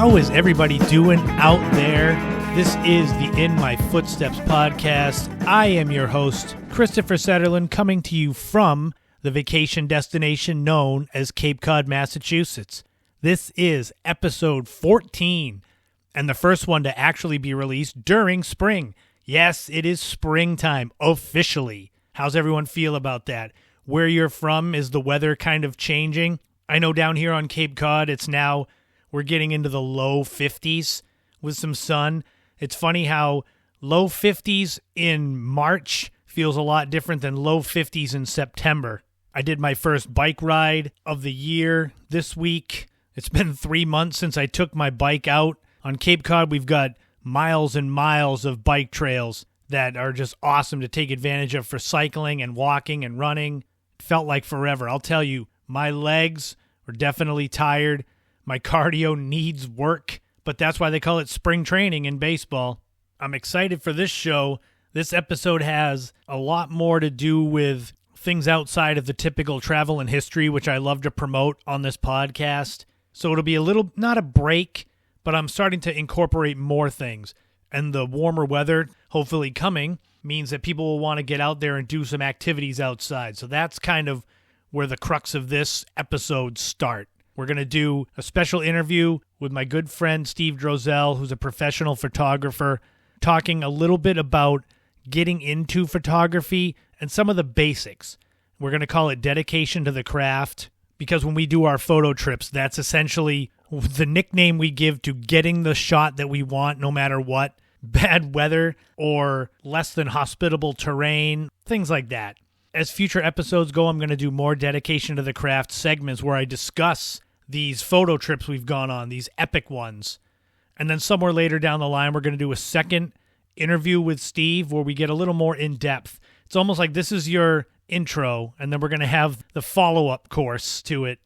How is everybody doing out there? This is the In My Footsteps podcast. I am your host, Christopher Setterlund, coming to you from the vacation destination known as Cape Cod, Massachusetts. This is episode 14, and the first one to actually be released during spring. Yes, it is springtime, officially. How's everyone feel about that? Where you're from, is the weather kind of changing? I know down here on Cape Cod, we're getting into the low 50s with some sun. It's funny how low 50s in March feels a lot different than low 50s in September. I did my first bike ride of the year this week. It's been 3 months since I took my bike out. On Cape Cod, we've got miles and miles of bike trails that are just awesome to take advantage of for cycling and walking and running. It felt like forever. I'll tell you, my legs are definitely tired. My cardio needs work, but that's why they call it spring training in baseball. I'm excited for this show. This episode has a lot more to do with things outside of the typical travel and history, which I love to promote on this podcast. So it'll be a little, not a break, but I'm starting to incorporate more things. And the warmer weather, hopefully coming, means that people will want to get out there and do some activities outside. So that's kind of where the crux of this episode start. We're going to do a special interview with my good friend Steve Drozell, who's a professional photographer, talking a little bit about getting into photography and some of the basics. We're going to call it dedication to the craft, because when we do our photo trips, that's essentially the nickname we give to getting the shot that we want no matter what, bad weather or less than hospitable terrain, things like that. As future episodes go, I'm going to do more dedication to the craft segments where I discuss these photo trips we've gone on, these epic ones. And then somewhere later down the line, we're going to do a second interview with Steve where we get a little more in-depth. It's almost like this is your intro, and then we're going to have the follow-up course to it.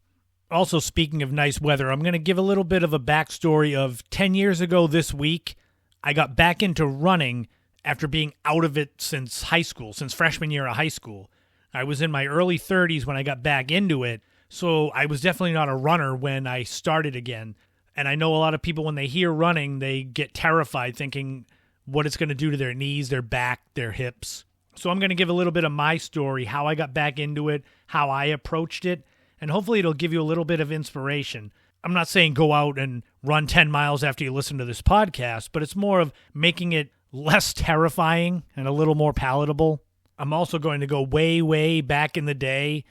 Also, speaking of nice weather, I'm going to give a little bit of a backstory of 10 years ago this week. I got back into running after being out of it since high school, since freshman year of high school. I was in my early 30s when I got back into it. So I was definitely not a runner when I started again. And I know a lot of people, when they hear running, they get terrified thinking what it's going to do to their knees, their back, their hips. So I'm going to give a little bit of my story, how I got back into it, how I approached it, and hopefully it'll give you a little bit of inspiration. I'm not saying go out and run 10 miles after you listen to this podcast, but it's more of making it less terrifying and a little more palatable. I'm also going to go way, way back in the day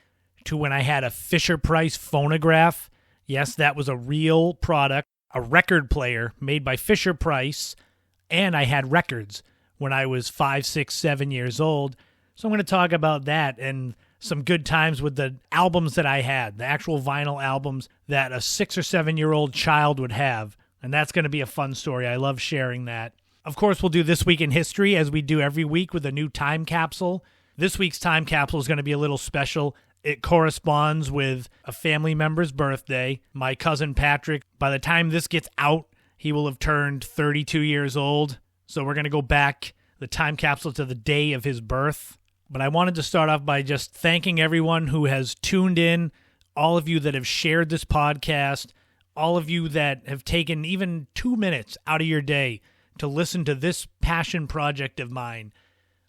to when I had a Fisher-Price Phonograph. Yes, that was a real product, a record player made by Fisher-Price, and I had records when I was 5, 6, 7 years old. So I'm going to talk about that and some good times with the albums that I had, the actual vinyl albums that a 6 or 7-year-old child would have. And that's going to be a fun story. I love sharing that. Of course, we'll do This Week in History as we do every week with a new time capsule. This week's time capsule is going to be a little special. It corresponds with a family member's birthday, my cousin Patrick. By the time this gets out, he will have turned 32 years old. So we're going to go back the time capsule to the day of his birth. But I wanted to start off by just thanking everyone who has tuned in, all of you that have shared this podcast, all of you that have taken even 2 minutes out of your day to listen to this passion project of mine.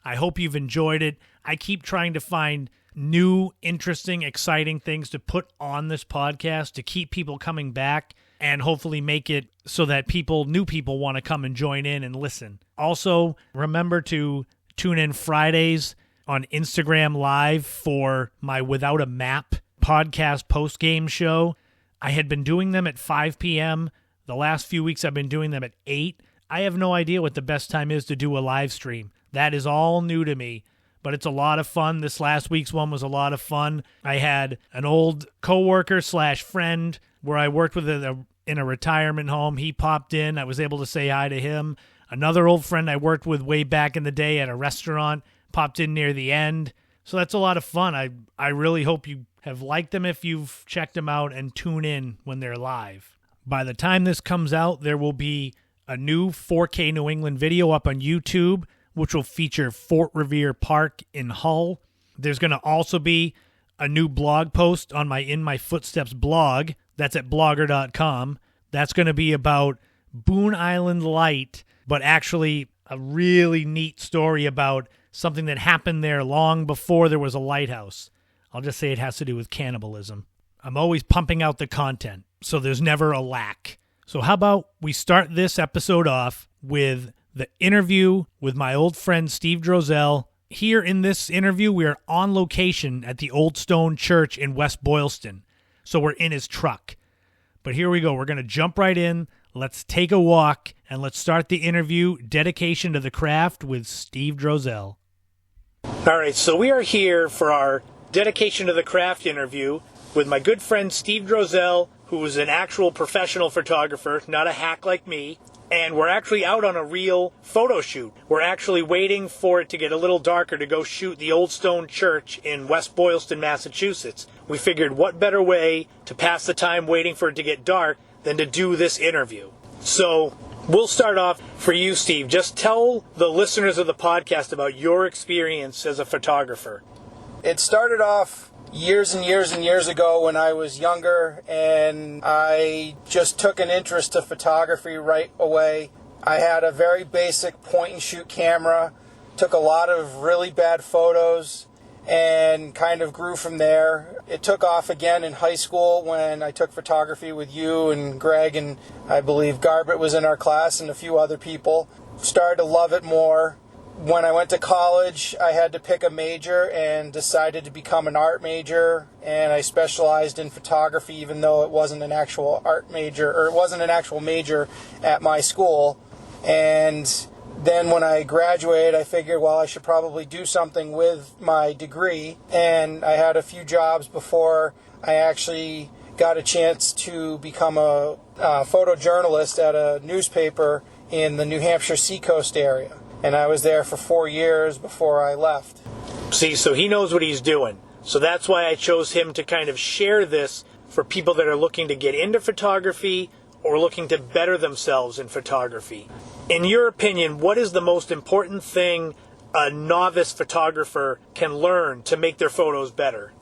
I hope you've enjoyed it. I keep trying to find new, interesting, exciting things to put on this podcast to keep people coming back and hopefully make it so that new people want to come and join in and listen. Also, remember to tune in Fridays on Instagram Live for my Without a Map podcast post-game show. I had been doing them at 5 p.m. The last few weeks I've been doing them at 8. I have no idea what the best time is to do a live stream. That is all new to me. but it's a lot of fun. This last week's one was a lot of fun. I had an old coworker / friend where I worked with in a retirement home. He popped in. I was able to say hi to him. Another old friend I worked with way back in the day at a restaurant popped in near the end. So that's a lot of fun. I really hope you have liked them if you've checked them out, and tune in when they're live. By the time this comes out, there will be a new 4K New England video up on YouTube, which will feature Fort Revere Park in Hull. There's going to also be a new blog post on my In My Footsteps blog. That's at blogger.com. That's going to be about Boone Island Light, but actually a really neat story about something that happened there long before there was a lighthouse. I'll just say it has to do with cannibalism. I'm always pumping out the content, so there's never a lack. So how about we start this episode off with the interview with my old friend Steve Drozell. Here in this interview, we are on location at the Old Stone Church in West Boylston. So we're in his truck. But here we go. We're going to jump right in. Let's take a walk, and let's start the interview, Dedication to the Craft, with Steve Drozell. All right, so we are here for our Dedication to the Craft interview with my good friend Steve Drozell, who is an actual professional photographer, not a hack like me. And we're actually out on a real photo shoot. We're actually waiting for it to get a little darker to go shoot the Old Stone Church in West Boylston, Massachusetts. We figured what better way to pass the time waiting for it to get dark than to do this interview. So we'll start off for you, Steve. Just tell the listeners of the podcast about your experience as a photographer. It started off years and years and years ago when I was younger, and I just took an interest to photography right away. I had a very basic point-and-shoot camera, took a lot of really bad photos, and kind of grew from there. It took off again in high school when I took photography with you and Greg, and I believe Garbett was in our class and a few other people. Started to love it more. When I went to college, I had to pick a major and decided to become an art major, and I specialized in photography even though it wasn't an actual art major, or it wasn't an actual major at my school. And then when I graduated, I figured, well, I should probably do something with my degree, and I had a few jobs before I actually got a chance to become a photojournalist at a newspaper in the New Hampshire Seacoast area. And I was there for 4 years before I left. See, so he knows what he's doing. So that's why I chose him to kind of share this for people that are looking to get into photography or looking to better themselves in photography. In your opinion, what is the most important thing a novice photographer can learn to make their photos better?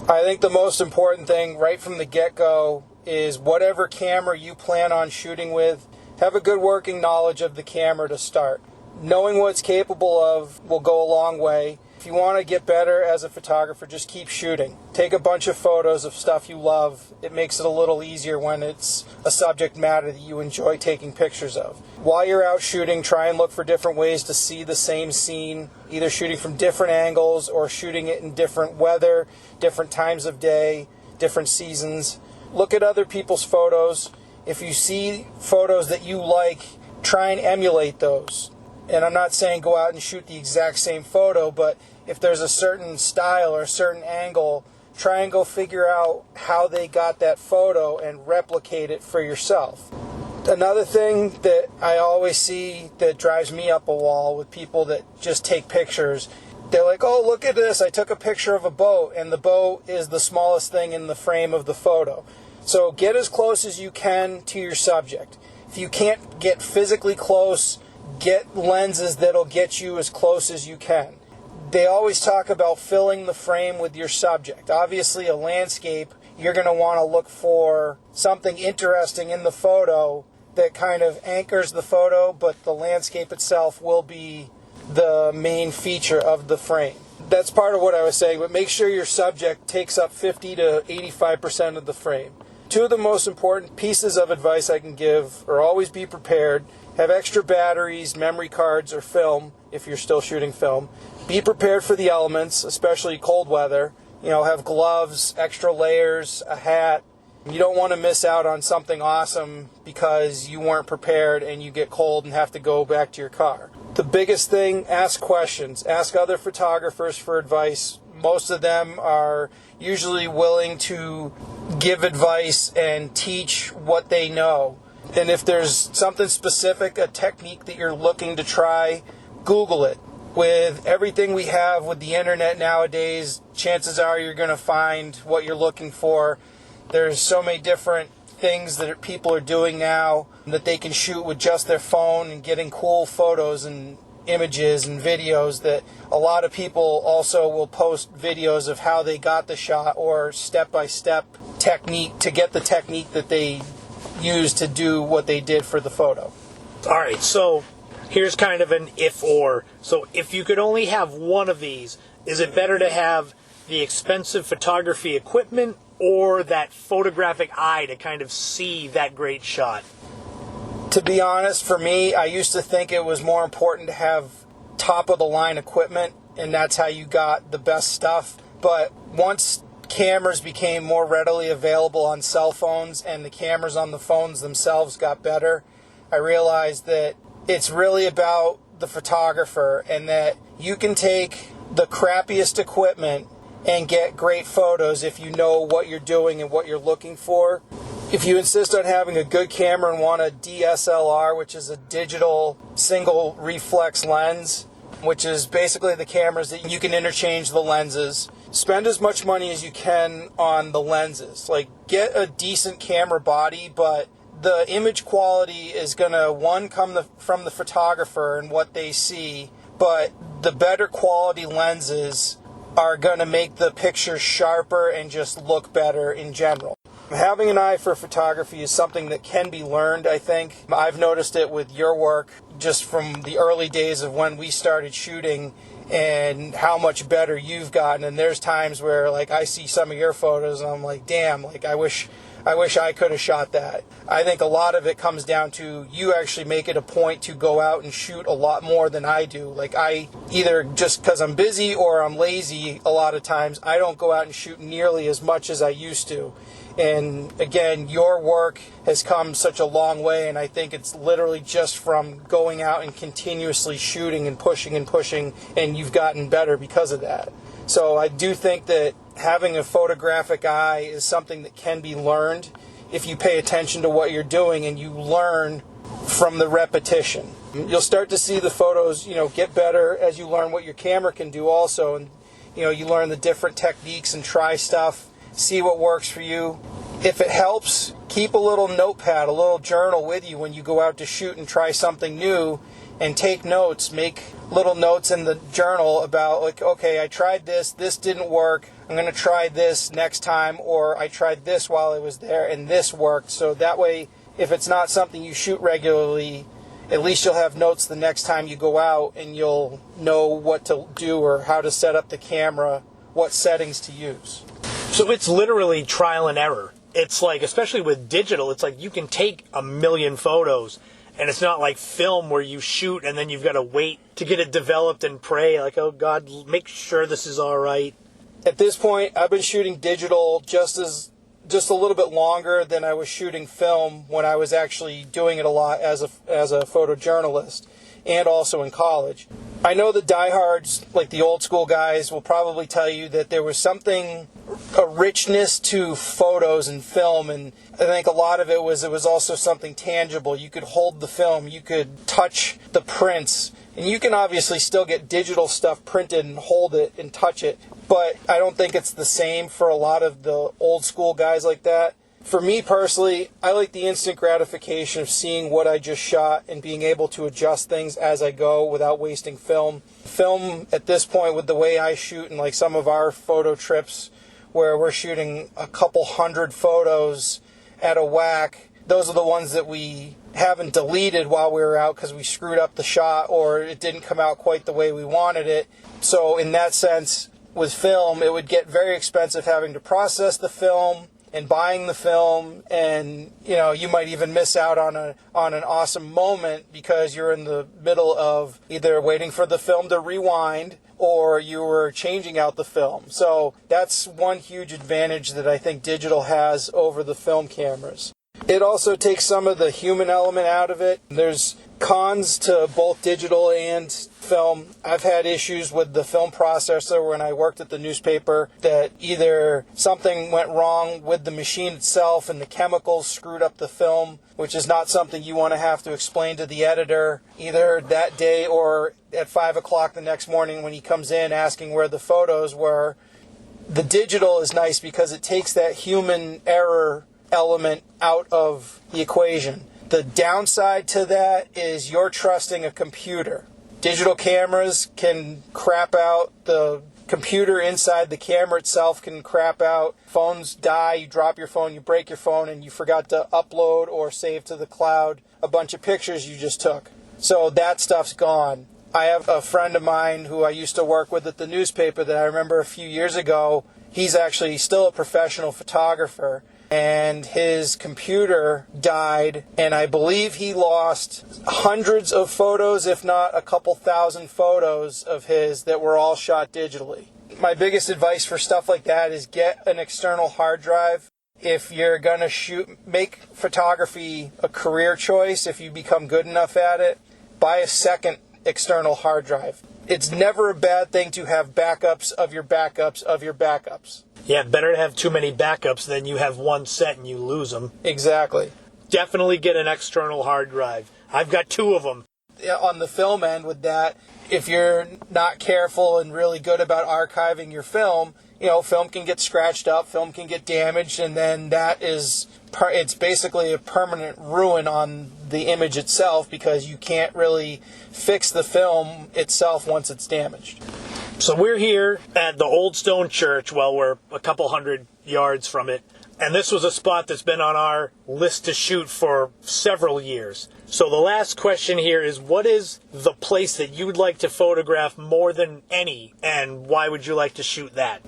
I think the most important thing right from the get-go is whatever camera you plan on shooting with, have a good working knowledge of the camera to start. Knowing what it's capable of will go a long way. If you want to get better as a photographer, just keep shooting. Take a bunch of photos of stuff you love. It makes it a little easier when it's a subject matter that you enjoy taking pictures of. While you're out shooting, try and look for different ways to see the same scene, either shooting from different angles or shooting it in different weather, different times of day, different seasons. Look at other people's photos. If you see photos that you like, try and emulate those. And I'm not saying go out and shoot the exact same photo, but if there's a certain style or a certain angle, try and go figure out how they got that photo and replicate it for yourself. Another thing that I always see that drives me up a wall with people that just take pictures, they're like, oh, look at this, I took a picture of a boat, and the boat is the smallest thing in the frame of the photo. So get as close as you can to your subject. If you can't get physically close, get lenses that'll get you as close as you can. They always talk about filling the frame with your subject. Obviously, a landscape, you're going to want to look for something interesting in the photo that kind of anchors the photo, but the landscape itself will be the main feature of the frame. That's part of what I was saying, but make sure your subject takes up 50 to 85% of the frame. Two of the most important pieces of advice I can give are always be prepared. Have extra batteries, memory cards, or film if you're still shooting film. Be prepared for the elements, especially cold weather. Have gloves, extra layers, a hat, You don't want to miss out on something awesome because you weren't prepared and you get cold and have to go back to your car. The biggest thing, ask questions. Ask other photographers for advice. Most of them are usually willing to give advice and teach what they know. And if there's something specific, a technique that you're looking to try, Google it. With everything we have with the internet nowadays, chances are you're going to find what you're looking for. There's so many different things that people are doing now that they can shoot with just their phone and getting cool photos and images and videos, that a lot of people also will post videos of how they got the shot or step-by-step technique to get the technique that they used to do what they did for the photo. All right, so here's kind of an if-or. So if you could only have one of these, is it better to have the expensive photography equipment or that photographic eye to kind of see that great shot? To be honest, for me, I used to think it was more important to have top-of-the-line equipment, and that's how you got the best stuff. But once cameras became more readily available on cell phones and the cameras on the phones themselves got better, I realized that it's really about the photographer, and that you can take the crappiest equipment and get great photos if you know what you're doing and what you're looking for. If you insist on having a good camera and want a DSLR, which is a digital single reflex lens, which is basically the cameras that you can interchange the lenses, spend as much money as you can on the lenses. Like, get a decent camera body, but the image quality is going to, one, come from the photographer and what they see, but the better quality lenses are going to make the picture sharper and just look better in general. Having an eye for photography is something that can be learned, I think. I've noticed it with your work just from the early days of when we started shooting and how much better you've gotten. And there's times where, like, I see some of your photos and I'm like, damn, like, I wish I could have shot that. I think a lot of it comes down to you actually make it a point to go out and shoot a lot more than I do. Like, I either just because I'm busy or I'm lazy a lot of times, I don't go out and shoot nearly as much as I used to. And again, your work has come such a long way, and I think it's literally just from going out and continuously shooting and pushing, and you've gotten better because of that. So I do think that having a photographic eye is something that can be learned if you pay attention to what you're doing and you learn from the repetition. You'll start to see the photos, get better as you learn what your camera can do also, and you learn the different techniques and try stuff. See what works for you. If it helps, keep a little notepad, a little journal with you when you go out to shoot and try something new, and take notes. Make little notes in the journal about, like, okay, I tried this didn't work, I'm going to try this next time, or I tried this while I was there and this worked. So that way, if it's not something you shoot regularly, at least you'll have notes the next time you go out and you'll know what to do or how to set up the camera, what settings to use. So it's literally trial and error. It's like, especially with digital, it's like you can take 1 million photos, and it's not like film where you shoot and then you've got to wait to get it developed and pray, like, oh God, make sure this is all right. At this point, I've been shooting digital just a little bit longer than I was shooting film when I was actually doing it a lot as a photojournalist, and also in college. I know the diehards, like the old school guys, will probably tell you that there was a richness to photos and film, and I think a lot of it was also something tangible. You could hold the film, you could touch the prints, and you can obviously still get digital stuff printed and hold it and touch it, but I don't think it's the same for a lot of the old school guys like that. For me personally, I like the instant gratification of seeing what I just shot and being able to adjust things as I go without wasting film. Film at this point, with the way I shoot and like some of our photo trips where we're shooting a couple hundred photos at a whack, those are the ones that we haven't deleted while we were out because we screwed up the shot or it didn't come out quite the way we wanted it. So in that sense, with film, it would get very expensive having to process the film, and buying the film, and you might even miss out on an awesome moment because you're in the middle of either waiting for the film to rewind or you were changing out the film. So that's one huge advantage that I think digital has over the film cameras. It also takes some of the human element out of it. There's cons to both digital and film. I've had issues with the film processor when I worked at the newspaper that either something went wrong with the machine itself and the chemicals screwed up the film, which is not something you want to have to explain to the editor either that day or at 5 o'clock the next morning when he comes in asking where the photos were. The digital is nice because it takes that human error element out of the equation. The downside to that is you're trusting a computer. Digital cameras can crap out. The computer inside the camera itself can crap out. Phones die. You drop your phone, you break your phone, and you forgot to upload or save to the cloud a bunch of pictures you just took. So that stuff's gone. I have a friend of mine who I used to work with at the newspaper that I remember a few years ago. He's actually still a professional photographer. And his computer died, and I believe he lost hundreds of photos, if not a couple thousand photos of his that were all shot digitally. My biggest advice for stuff like that is get an external hard drive. If you're going to make photography a career choice, if you become good enough at it, buy a second external hard drive. It's never a bad thing to have backups of your backups of your backups. Yeah, better to have too many backups than you have one set and you lose them. Exactly. Definitely get an external hard drive. I've got 2 of them. On the film end with that, if you're not careful and really good about archiving your film, film can get scratched up, film can get damaged, and then it's basically a permanent ruin on the image itself because you can't really fix the film itself once it's damaged. So we're here at the Old Stone Church. Well, we're a couple hundred yards from it. And this was a spot that's been on our list to shoot for several years. So the last question here is, what is the place that you'd like to photograph more than any, and why would you like to shoot that?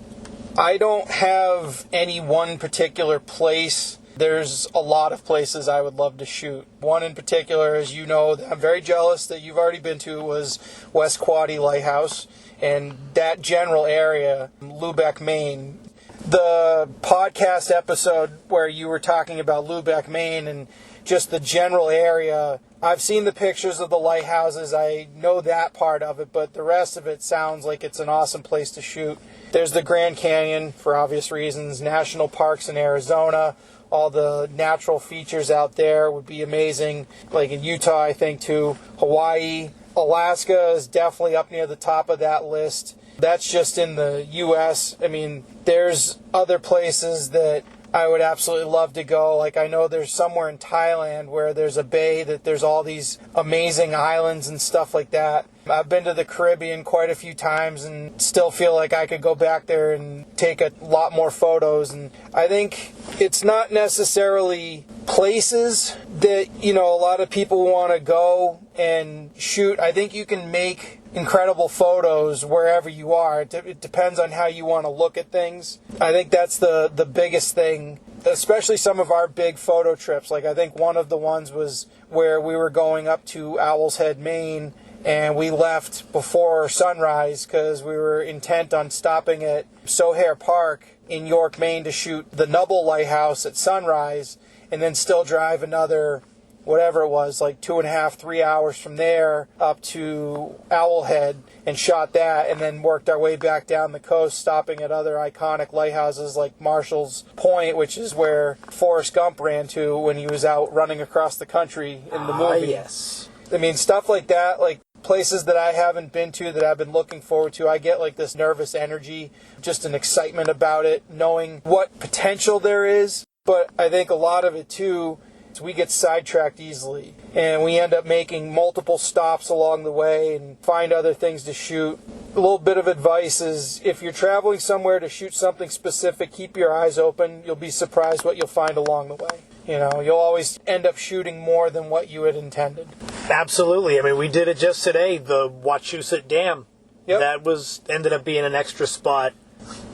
I don't have any one particular place. There's a lot of places I would love to shoot. One in particular, as you know, that I'm very jealous that you've already been to, was West Quoddy Lighthouse. And that general area, Lubec, Maine. The podcast episode where you were talking about Lubec, Maine, and just the general area, I've seen the pictures of the lighthouses. I know that part of it, but the rest of it sounds like it's an awesome place to shoot. There's the Grand Canyon, for obvious reasons, national parks in Arizona. All the natural features out there would be amazing. Like in Utah, I think, too. Hawaii. Alaska is definitely up near the top of that list. That's just in the U.S. I mean, there's other places that I would absolutely love to go. Like I know there's somewhere in Thailand where there's a bay that there's all these amazing islands and stuff like that. I've been to the Caribbean quite a few times and still feel like I could go back there and take a lot more photos. And I think it's not necessarily places that, a lot of people want to go and shoot. I think you can make incredible photos wherever you are. It depends on how you want to look at things. I think that's the biggest thing, especially some of our big photo trips. Like I think one of the ones was where we were going up to Owl's Head, Maine, and we left before sunrise because we were intent on stopping at Sohair Park in York, Maine to shoot the Nubble Lighthouse at sunrise, and then still drive another, whatever it was, like 2.5, 3 hours from there up to Owlhead and shot that, and then worked our way back down the coast, stopping at other iconic lighthouses like Marshall's Point, which is where Forrest Gump ran to when he was out running across the country in the movie. Yes. I mean, stuff like that, like places that I haven't been to that I've been looking forward to. I get like this nervous energy, just an excitement about it, knowing what potential there is. But I think a lot of it too, we get sidetracked easily and we end up making multiple stops along the way and find other things to shoot. A little bit of advice is if you're traveling somewhere to shoot something specific, keep your eyes open. You'll be surprised what you'll find along the way. You'll always end up shooting more than what you had intended. Absolutely. I mean, we did it just today, the Wachusett Dam. Yep. That ended up being an extra spot.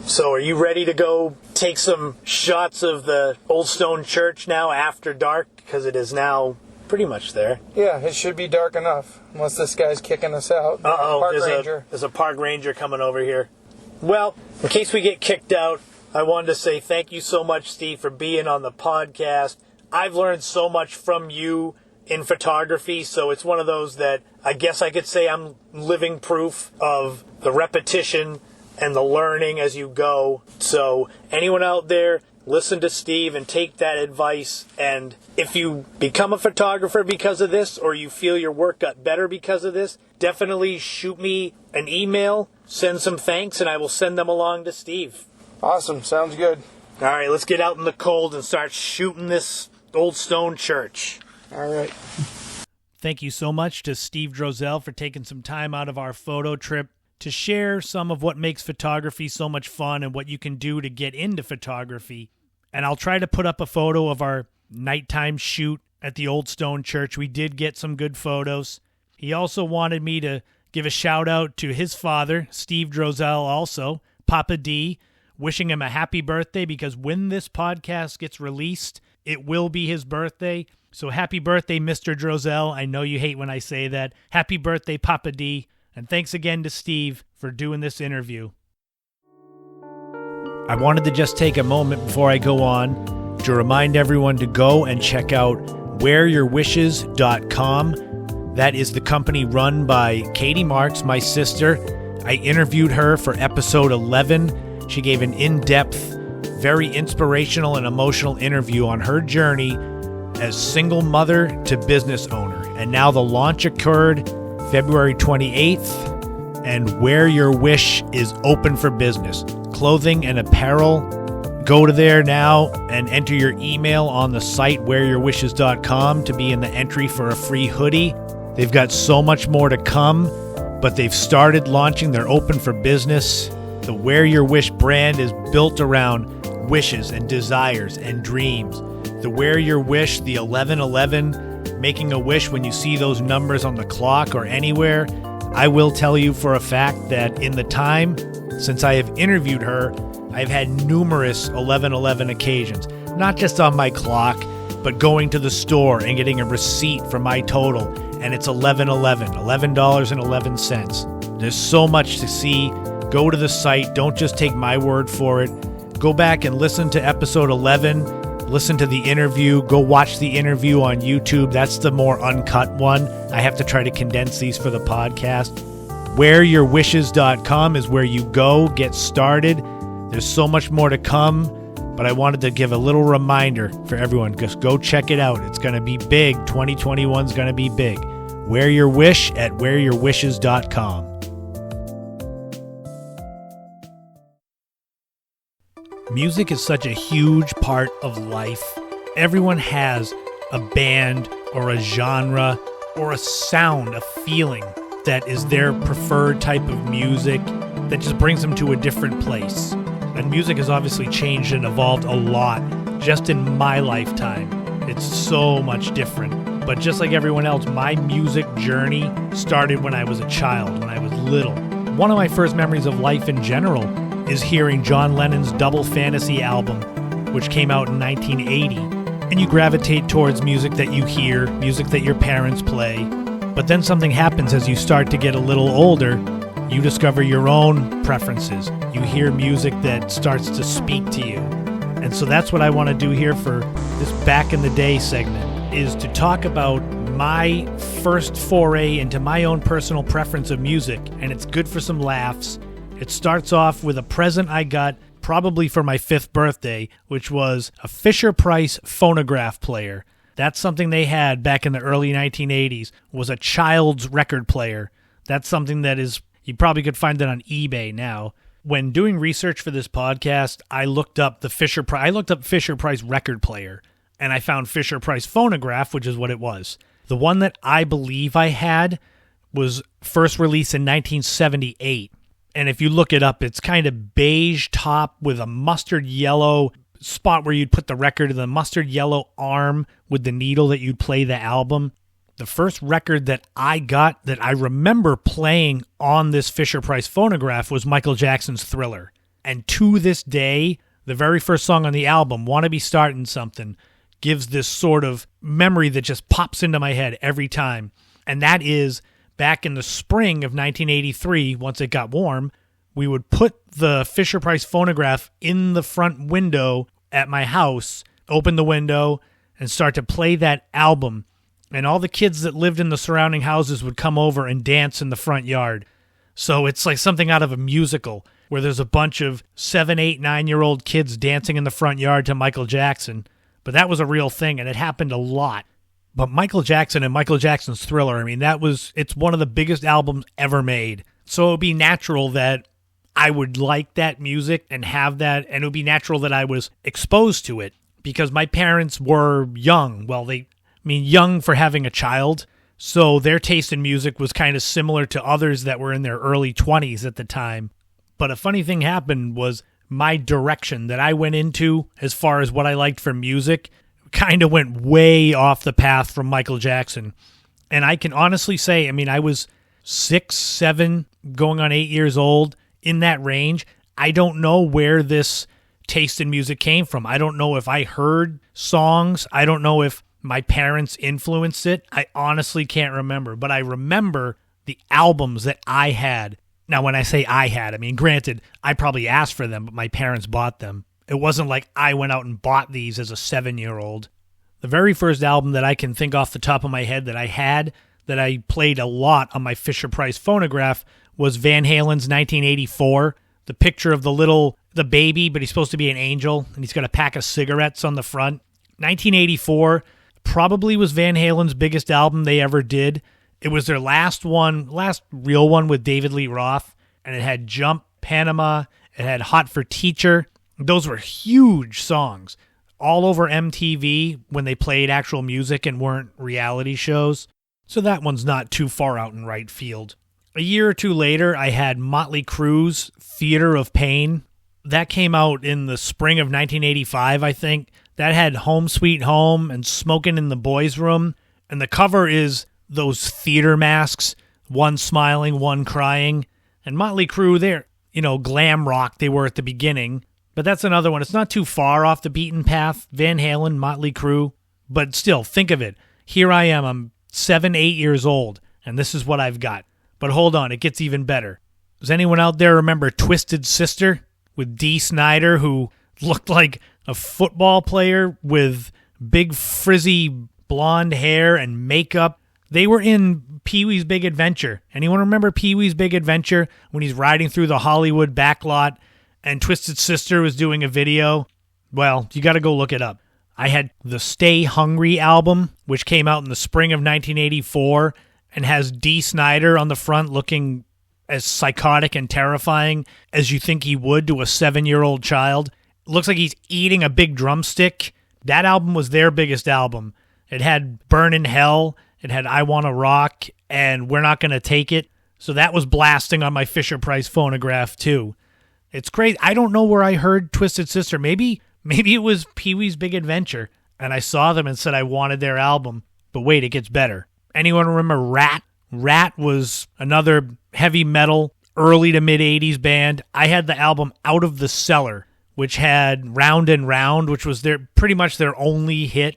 So are you ready to go take some shots of the Old Stone Church now after dark? Because it is now pretty much there. Yeah, it should be dark enough, unless this guy's kicking us out. Uh-oh, Ranger. There's a park ranger coming over here. Well, in case we get kicked out, I wanted to say thank you so much, Steve, for being on the podcast. I've learned so much from you in photography, so it's one of those that I guess I could say I'm living proof of the repetition and the learning as you go. So anyone out there, listen to Steve and take that advice. And if you become a photographer because of this, or you feel your work got better because of this, definitely shoot me an email, send some thanks, and I will send them along to Steve. Awesome. Sounds good. All right, let's get out in the cold and start shooting this Old Stone Church. All right. Thank you so much to Steve Drozell for taking some time out of our photo trip to share some of what makes photography so much fun and what you can do to get into photography. And I'll try to put up a photo of our nighttime shoot at the Old Stone Church. We did get some good photos. He also wanted me to give a shout out to his father, Steve Drozell, also, Papa D, wishing him a happy birthday, because when this podcast gets released, it will be his birthday. So happy birthday, Mr. Drozell. I know you hate when I say that. Happy birthday, Papa D. And thanks again to Steve for doing this interview. I wanted to just take a moment before I go on to remind everyone to go and check out wearyourwishes.com. That is the company run by Katie Marks, my sister. I interviewed her for episode 11. She gave an in-depth, very inspirational and emotional interview on her journey as single mother to business owner. And now the launch occurred February 28th, and Wear Your Wish is open for business. Clothing and apparel. Go to there now and enter your email on the site wearyourwishes.com to be in the entry for a free hoodie. They've got so much more to come, but they've started launching. They're open for business. The Wear Your Wish brand is built around wishes and desires and dreams. The Wear Your Wish, the 1111, making a wish when you see those numbers on the clock or anywhere. I will tell you for a fact that in the time since I have interviewed her, I've had numerous 1111 occasions, not just on my clock, but going to the store and getting a receipt for my total, and it's $11.11, $11.11. There's so much to see. Go to the site. Don't just take my word for it. Go back and listen to episode 11. Listen to the interview. Go watch the interview on YouTube. That's the more uncut one. I have to try to condense these for the podcast. Wearyourwishes.com is where you go, get started. There's so much more to come, but I wanted to give a little reminder for everyone. Just go check it out. It's going to be big. 2021 is going to be big. Wear Your Wish at wearyourwishes.com. Music is such a huge part of life. Everyone has a band or a genre or a sound, a feeling that is their preferred type of music that just brings them to a different place. And music has obviously changed and evolved a lot just in my lifetime. It's so much different. But just like everyone else, my music journey started when I was a child, when I was little. One of my first memories of life in general is hearing John Lennon's Double Fantasy album, which came out in 1980. And you gravitate towards music that you hear, music that your parents play. But then something happens as you start to get a little older. You discover your own preferences. You hear music that starts to speak to you. And so that's what I want to do here for this Back in the Day segment, is to talk about my first foray into my own personal preference of music. And it's good for some laughs. It starts off with a present I got probably for my 5th birthday, which was a Fisher-Price phonograph player. That's something they had back in the early 1980s, was a child's record player. That's something that is, you probably could find that on eBay now. When doing research for this podcast, I looked up Fisher-Price record player, and I found Fisher-Price phonograph, which is what it was. The one that I believe I had was first released in 1978. And if you look it up, it's kind of beige top with a mustard yellow spot where you'd put the record, and the mustard yellow arm with the needle that you'd play the album. The first record that I got that I remember playing on this Fisher-Price phonograph was Michael Jackson's Thriller. And to this day, the very first song on the album, Wanna Be Startin' Something, gives this sort of memory that just pops into my head every time. And that is back in the spring of 1983, once it got warm, we would put the Fisher-Price phonograph in the front window at my house, open the window, and start to play that album. And all the kids that lived in the surrounding houses would come over and dance in the front yard. So it's like something out of a musical where there's a bunch of 7, 8, 9-year-old kids dancing in the front yard to Michael Jackson. But that was a real thing, and it happened a lot. But Michael Jackson and Michael Jackson's Thriller, I mean, it's one of the biggest albums ever made. So it would be natural that I would like that music and have that, and it would be natural that I was exposed to it because my parents were young. Well, young for having a child. So their taste in music was kind of similar to others that were in their early 20s at the time. But a funny thing happened was my direction that I went into as far as what I liked for music kind of went way off the path from Michael Jackson. And I can honestly say, I was 6, 7, going on 8 years old, in that range. I don't know where this taste in music came from. I don't know if I heard songs. I don't know if my parents influenced it. I honestly can't remember. But I remember the albums that I had. Now, when I say I had, granted, I probably asked for them, but my parents bought them. It wasn't like I went out and bought these as a 7-year-old. The very first album that I can think off the top of my head that I had, that I played a lot on my Fisher-Price phonograph, was Van Halen's 1984. The picture of the baby, but he's supposed to be an angel, and he's got a pack of cigarettes on the front. 1984 probably was Van Halen's biggest album they ever did. It was their last real one with David Lee Roth, and it had Jump, Panama, it had Hot for Teacher. Those were huge songs, all over MTV when they played actual music and weren't reality shows. So that one's not too far out in right field. A year or two later, I had Motley Crue's Theater of Pain. That came out in the spring of 1985, I think. That had Home Sweet Home and Smoking in the Boys' Room. And the cover is those theater masks, one smiling, one crying. And Motley Crue, they're, glam rock they were at the beginning. But that's another one. It's not too far off the beaten path. Van Halen, Motley Crue. But still, think of it. Here I am. I'm 7, 8 years old, and this is what I've got. But hold on, it gets even better. Does anyone out there remember Twisted Sister with Dee Snider, who looked like a football player with big frizzy blonde hair and makeup? They were in Pee-wee's Big Adventure. Anyone remember Pee-wee's Big Adventure when he's riding through the Hollywood backlot and Twisted Sister was doing a video? Well, you got to go look it up. I had the Stay Hungry album, which came out in the spring of 1984 and has Dee Snider on the front looking as psychotic and terrifying as you think he would to a 7-year-old child. It looks like he's eating a big drumstick. That album was their biggest album. It had Burn in Hell, it had I Wanna Rock, and We're Not Gonna Take It. So that was blasting on my Fisher-Price phonograph too. It's crazy. I don't know where I heard Twisted Sister. Maybe it was Pee-wee's Big Adventure, and I saw them and said I wanted their album. But wait, it gets better. Anyone remember Rat? Rat was another heavy metal, early to mid-'80s band. I had the album Out of the Cellar, which had Round and Round, which was pretty much their only hit.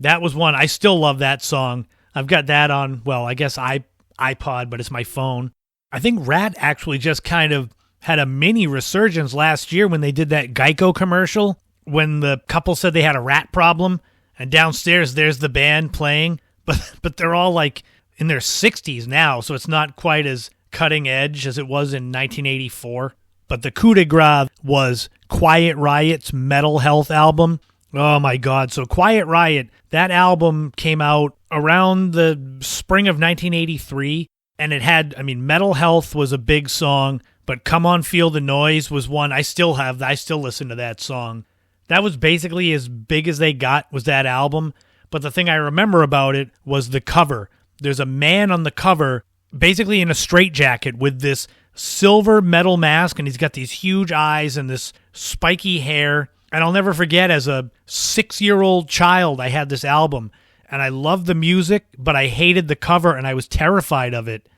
That was one. I still love that song. I've got that on, well, I guess iPod, but it's my phone. I think Rat actually just kind of had a mini resurgence last year when they did that Geico commercial, when the couple said they had a rat problem, and downstairs there's the band playing. But they're all like in their 60s now, so it's not quite as cutting edge as it was in 1984. But the coup de grace was Quiet Riot's Metal Health album. Oh my God. So Quiet Riot, that album came out around the spring of 1983, and it had, Metal Health was a big song, but Come On Feel the Noise was one I still listen to that song. That was basically as big as they got, was that album. But the thing I remember about it was the cover. There's a man on the cover, basically in a straitjacket with this silver metal mask, and he's got these huge eyes and this spiky hair. And I'll never forget, as a 6-year-old child, I had this album, and I loved the music, but I hated the cover, and I was terrified of it.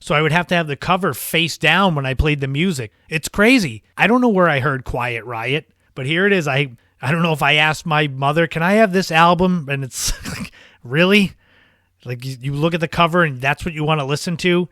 so I would have to have the cover face down when I played the music. It's crazy. I don't know where I heard Quiet Riot, but here it is. I don't know if I asked my mother, can I have this album? And it's like, really? Like you look at the cover and that's what you want to listen to?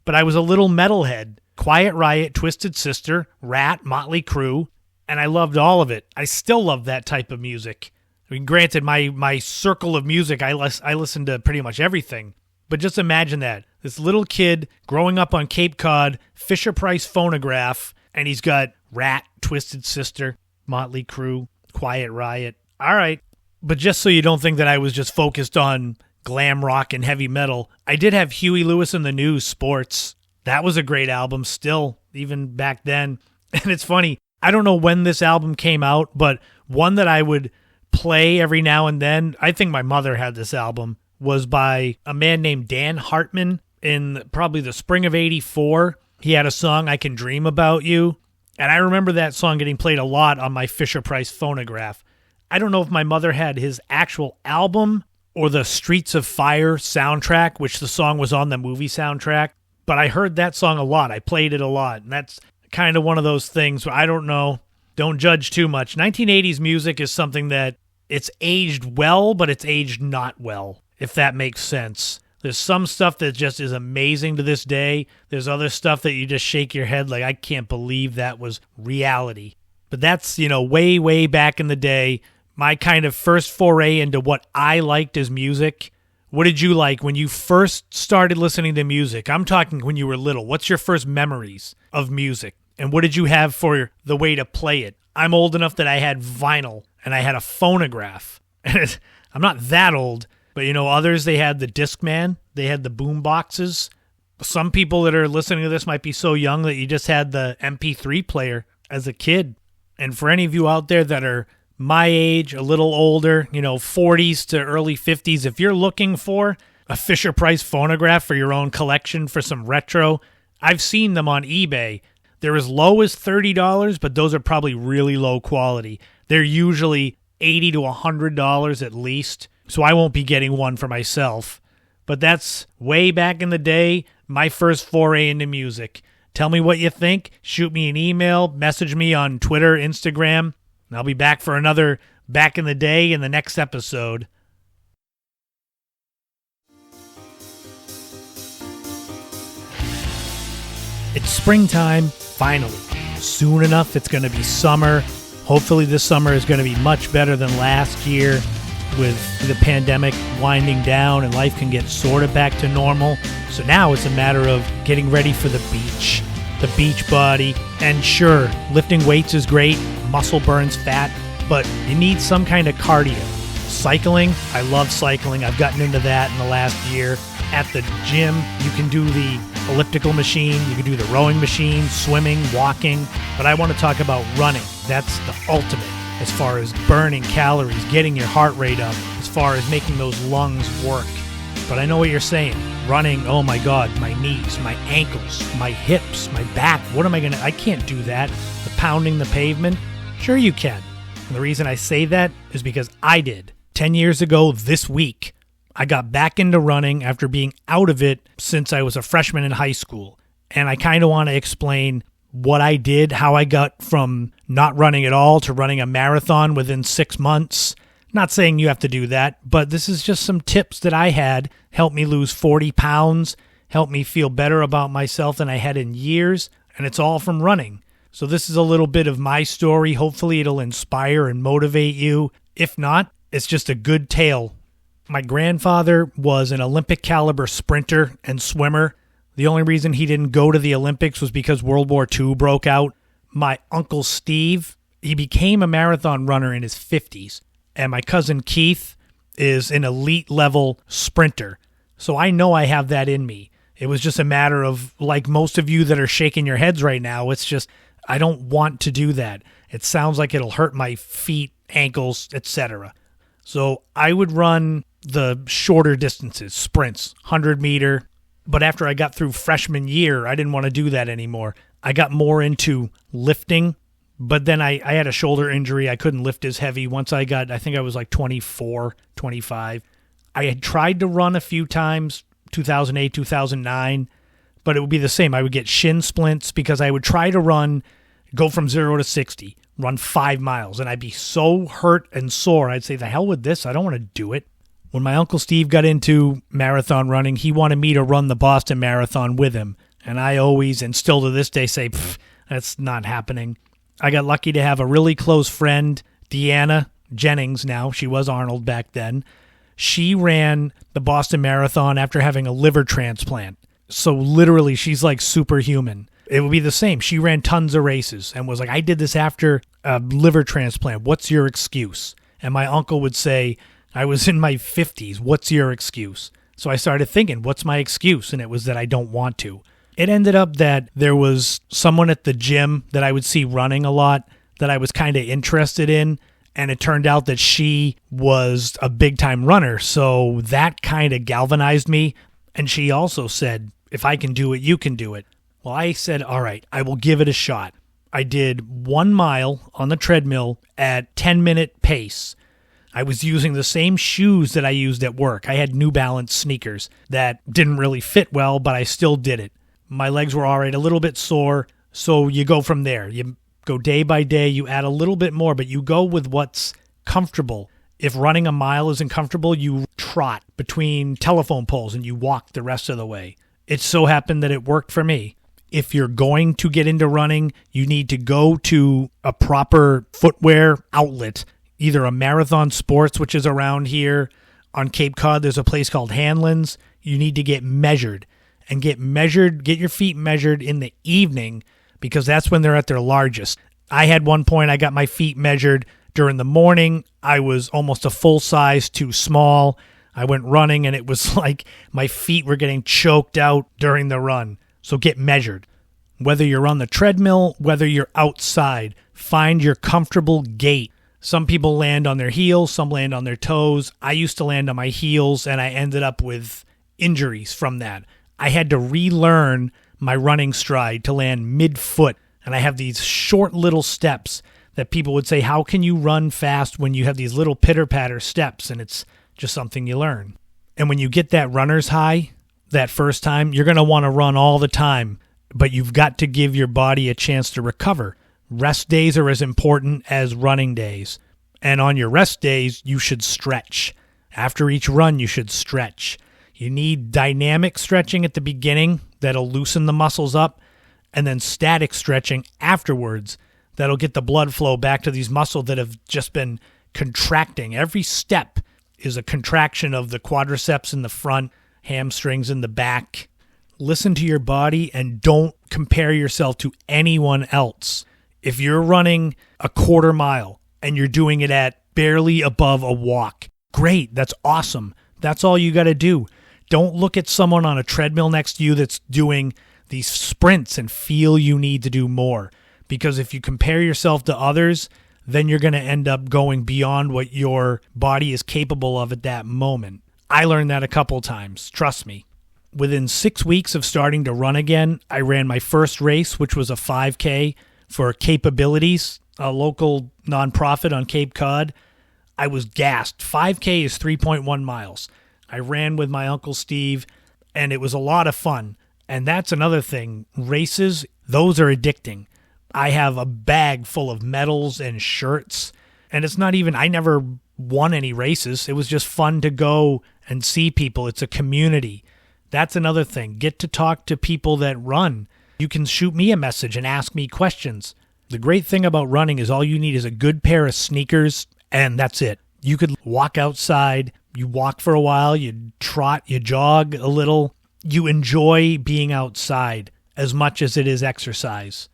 But I was a little metalhead. Quiet Riot, Twisted Sister, Rat, Motley Crue, and I loved all of it. I still love that type of music. I mean, granted, my circle of music, I listen to pretty much everything. But just imagine that. This little kid growing up on Cape Cod, Fisher-Price Phonograph, and he's got Rat, Twisted Sister, Motley Crue, Quiet Riot. All right. But just so you don't think that I was just focused on glam rock and heavy metal, I did have Huey Lewis and the News, Sports. That was a great album still, even back then. And it's funny, I don't know when this album came out, but one that I would play every now and then, I think my mother had this album, was by a man named Dan Hartman in probably the spring of '84. He had a song, I Can Dream About You. And I remember that song getting played a lot on my Fisher-Price phonograph. I don't know if my mother had his actual album or the Streets of Fire soundtrack, which the song was on the movie soundtrack. But I heard that song a lot. I played it a lot. And that's kind of one of those things where I don't know. Don't judge too much. 1980s music is something that it's aged well, but it's aged not well, if that makes sense. There's some stuff that just is amazing to this day. There's other stuff that you just shake your head like, I can't believe that was reality. But that's, way, way back in the day, my kind of first foray into what I liked as music. What did you like when you first started listening to music? I'm talking when you were little. What's your first memories of music? And what did you have for the way to play it? I'm old enough that I had vinyl and I had a phonograph. I'm not that old, but others, they had the Discman. They had the boom boxes. Some people that are listening to this might be so young that you just had the MP3 player as a kid. And for any of you out there that are my age, a little older, 40s to early 50s, if you're looking for a Fisher-Price phonograph for your own collection for some retro, I've seen them on eBay. They're as low as $30, but those are probably really low quality. They're usually $80 to $100 at least, so I won't be getting one for myself. But that's way back in the day, my first foray into music. Tell me what you think. Shoot me an email, message me on Twitter, Instagram, and I'll be back for another Back in the Day in the next episode. It's springtime, finally. Soon enough, it's going to be summer. Hopefully this summer is going to be much better than last year with the pandemic winding down and life can get sort of back to normal. So now it's a matter of getting ready for the beach body. And sure, lifting weights is great, muscle burns fat, but you need some kind of cardio. Cycling, I love cycling. I've gotten into that in the last year. At the gym, you can do the elliptical machine, you can do the rowing machine, swimming, walking, but I want to talk about running. That's the ultimate as far as burning calories, getting your heart rate up, as far as making those lungs work. But I know what you're saying. Running, oh my God, my knees, my ankles, my hips, my back, I can't do that. The pounding the pavement, sure you can. And the reason I say that is because I did. 10 years ago this week, I got back into running after being out of it since I was a freshman in high school. And I kind of want to explain what I did, how I got from not running at all to running a marathon within 6 months. Not saying you have to do that, but this is just some tips that I had. Helped me lose 40 pounds, helped me feel better about myself than I had in years, and it's all from running. So this is a little bit of my story. Hopefully it'll inspire and motivate you. If not, it's just a good tale. My grandfather was an Olympic caliber sprinter and swimmer. The only reason he didn't go to the Olympics was because World War II broke out. My uncle Steve, he became a marathon runner in his 50s. And my cousin Keith is an elite level sprinter. So I know I have that in me. It was just a matter of, like most of you that are shaking your heads right now, it's just, I don't want to do that. It sounds like it'll hurt my feet, ankles, etc. So I would run the shorter distances, sprints, 100 meter. But after I got through freshman year, I didn't want to do that anymore. I got more into lifting, but then I had a shoulder injury. I couldn't lift as heavy once I think I was like 24, 25. I had tried to run a few times, 2008, 2009, but it would be the same. I would get shin splints because I would try to go from 0 to 60, run 5 miles, and I'd be so hurt and sore. I'd say, the hell with this. I don't want to do it. When my Uncle Steve got into marathon running, he wanted me to run the Boston Marathon with him. And I always, and still to this day, say, that's not happening. I got lucky to have a really close friend, Deanna Jennings now. She was Arnold back then. She ran the Boston Marathon after having a liver transplant. So literally, she's like superhuman. It would be the same. She ran tons of races and was like, I did this after a liver transplant. What's your excuse? And my uncle would say, I was in my 50s. What's your excuse? So I started thinking, what's my excuse? And it was that I don't want to. It ended up that there was someone at the gym that I would see running a lot that I was kind of interested in. And it turned out that she was a big-time runner. So that kind of galvanized me. And she also said, if I can do it, you can do it. Well, I said, all right, I will give it a shot. I did 1 mile on the treadmill at 10-minute pace. I was using the same shoes that I used at work. I had New Balance sneakers that didn't really fit well, but I still did it. My legs were all right, a little bit sore, so you go from there. You go day by day, you add a little bit more, but you go with what's comfortable. If running a mile isn't comfortable, you trot between telephone poles and you walk the rest of the way. It so happened that it worked for me. If you're going to get into running, you need to go to a proper footwear outlet, either a Marathon Sports, which is around here. On Cape Cod, there's a place called Hanlon's. You need to get measured. And get your feet measured in the evening because that's when they're at their largest. I had one point, I got my feet measured during the morning. I was almost a full size too small. I went running and it was like my feet were getting choked out during the run. So get measured. Whether you're on the treadmill, whether you're outside, find your comfortable gait. Some people land on their heels, some land on their toes. I used to land on my heels and I ended up with injuries from that. I had to relearn my running stride to land mid-foot. And I have these short little steps that people would say, how can you run fast when you have these little pitter-patter steps? And it's just something you learn. And when you get that runner's high, that first time, you're going to want to run all the time. But you've got to give your body a chance to recover. Rest days are as important as running days. And on your rest days, you should stretch. After each run, you should stretch. You need dynamic stretching at the beginning that'll loosen the muscles up, and then static stretching afterwards that'll get the blood flow back to these muscles that have just been contracting. Every step is a contraction of the quadriceps in the front, hamstrings in the back. Listen to your body and don't compare yourself to anyone else. If you're running a quarter mile and you're doing it at barely above a walk, great, that's awesome. That's all you got to do. Don't look at someone on a treadmill next to you that's doing these sprints and feel you need to do more. Because if you compare yourself to others, then you're going to end up going beyond what your body is capable of at that moment. I learned that a couple times, trust me. Within 6 weeks of starting to run again, I ran my first race, which was a 5K for Capabilities, a local nonprofit on Cape Cod. I was gassed. 5K is 3.1 miles. I ran with my Uncle Steve, and it was a lot of fun. And that's another thing. Races, those are addicting. I have a bag full of medals and shirts, and it's not even, I never won any races. It was just fun to go and see people. It's a community. That's another thing. Get to talk to people that run. You can shoot me a message and ask me questions. The great thing about running is all you need is a good pair of sneakers, and that's it. You could walk outside, you walk for a while, you trot, you jog a little. You enjoy being outside as much as it is exercise.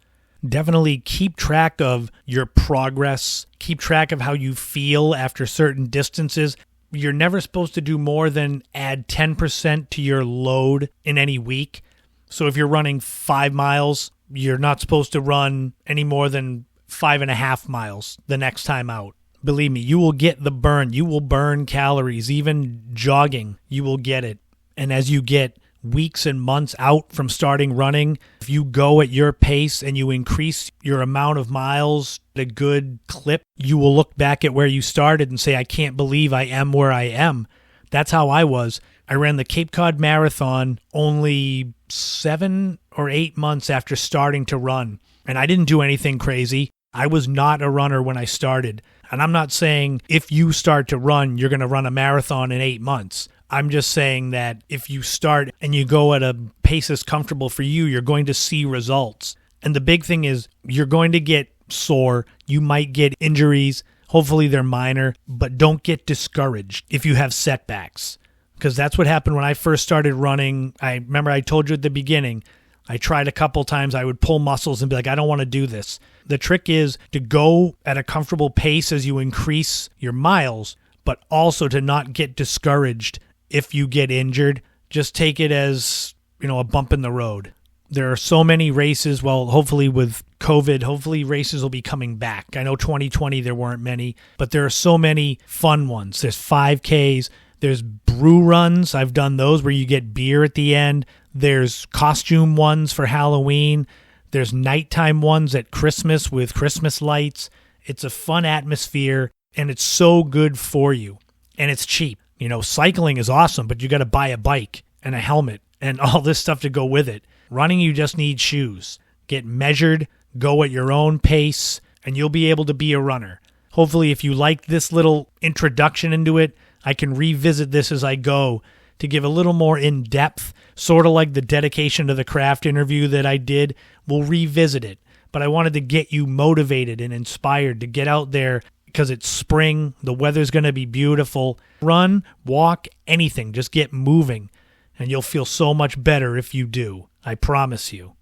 Definitely keep track of your progress. Keep track of how you feel after certain distances. You're never supposed to do more than add 10% to your load in any week. So if you're running 5 miles, you're not supposed to run any more than 5.5 miles the next time out. Believe me, you will get the burn. You will burn calories. Even jogging, you will get it. And as you get weeks and months out from starting running, if you go at your pace and you increase your amount of miles at a good clip, you will look back at where you started and say, I can't believe I am where I am. That's how I was. I ran the Cape Cod Marathon only 7 or 8 months after starting to run. And I didn't do anything crazy. I was not a runner when I started. And I'm not saying if you start to run, you're going to run a marathon in 8 months. I'm just saying that if you start and you go at a pace that's comfortable for you, you're going to see results. And the big thing is you're going to get sore. You might get injuries. Hopefully they're minor, but don't get discouraged if you have setbacks. Because that's what happened when I first started running. I remember I told you at the beginning, I tried a couple times. I would pull muscles and be like, I don't want to do this. The trick is to go at a comfortable pace as you increase your miles, but also to not get discouraged if you get injured. Just take it as, a bump in the road. There are so many races. Well, hopefully with COVID, hopefully races will be coming back. I know 2020 there weren't many, but there are so many fun ones. There's 5Ks. There's brew runs. I've done those where you get beer at the end. There's costume ones for Halloween. There's nighttime ones at Christmas with Christmas lights. It's a fun atmosphere, and it's so good for you. And it's cheap. Cycling is awesome, but you got to buy a bike and a helmet and all this stuff to go with it. Running, you just need shoes. Get measured, go at your own pace, and you'll be able to be a runner. Hopefully, if you like this little introduction into it, I can revisit this as I go to give a little more in-depth, sort of like the dedication to the craft interview that I did. We'll revisit it. But I wanted to get you motivated and inspired to get out there because it's spring. The weather's going to be beautiful. Run, walk, anything. Just get moving. And you'll feel so much better if you do. I promise you.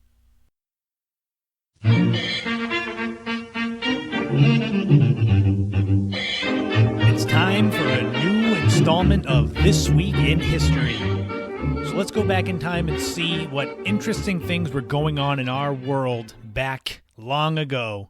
It's time for a new installment of This Week in History. So let's go back in time and see what interesting things were going on in our world back long ago.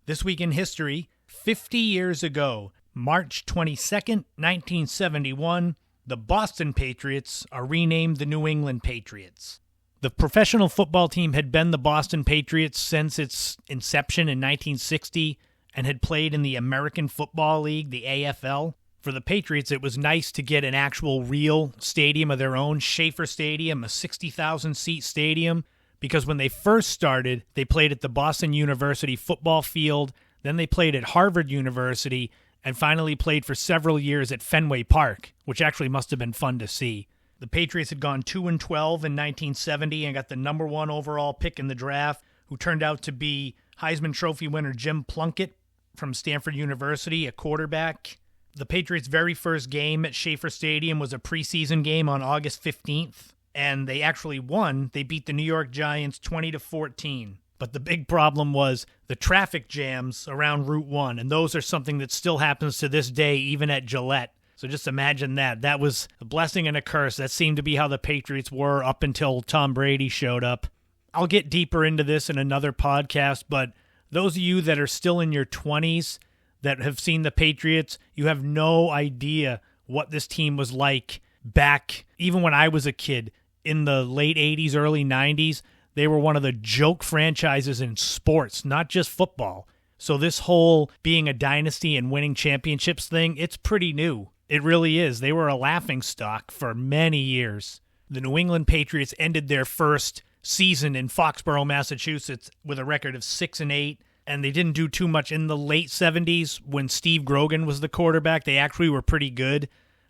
This Week in History, 50 years ago, March 22nd, 1971, the Boston Patriots are renamed the New England Patriots. The professional football team had been the Boston Patriots since its inception in 1960 and had played in the American Football League, the AFL. For the Patriots, it was nice to get an actual real stadium of their own, Schaefer Stadium, a 60,000-seat stadium, because when they first started, they played at the Boston University football field, then they played at Harvard University, and finally played for several years at Fenway Park, which actually must have been fun to see. The Patriots had gone 2-12 in 1970 and got the number 1 overall pick in the draft, who turned out to be Heisman Trophy winner Jim Plunkett from Stanford University, a quarterback. The Patriots' very first game at Schaefer Stadium was a preseason game on August 15th, and they actually won. They beat the New York Giants 20-14. But the big problem was the traffic jams around Route 1, and those are something that still happens to this day, even at Gillette. So just imagine that. That was a blessing and a curse. That seemed to be how the Patriots were up until Tom Brady showed up. I'll get deeper into this in another podcast, but those of you that are still in your 20s that have seen the Patriots, you have no idea what this team was like back, even when I was a kid, in the late 80s, early 90s. They were one of the joke franchises in sports, not just football. So this whole being a dynasty and winning championships thing, it's pretty new. It really is. They were a laughingstock for many years. The New England Patriots ended their first season in Foxborough, Massachusetts with a record of 6-8, and they didn't do too much in the late 70s when Steve Grogan was the quarterback. They actually were pretty good,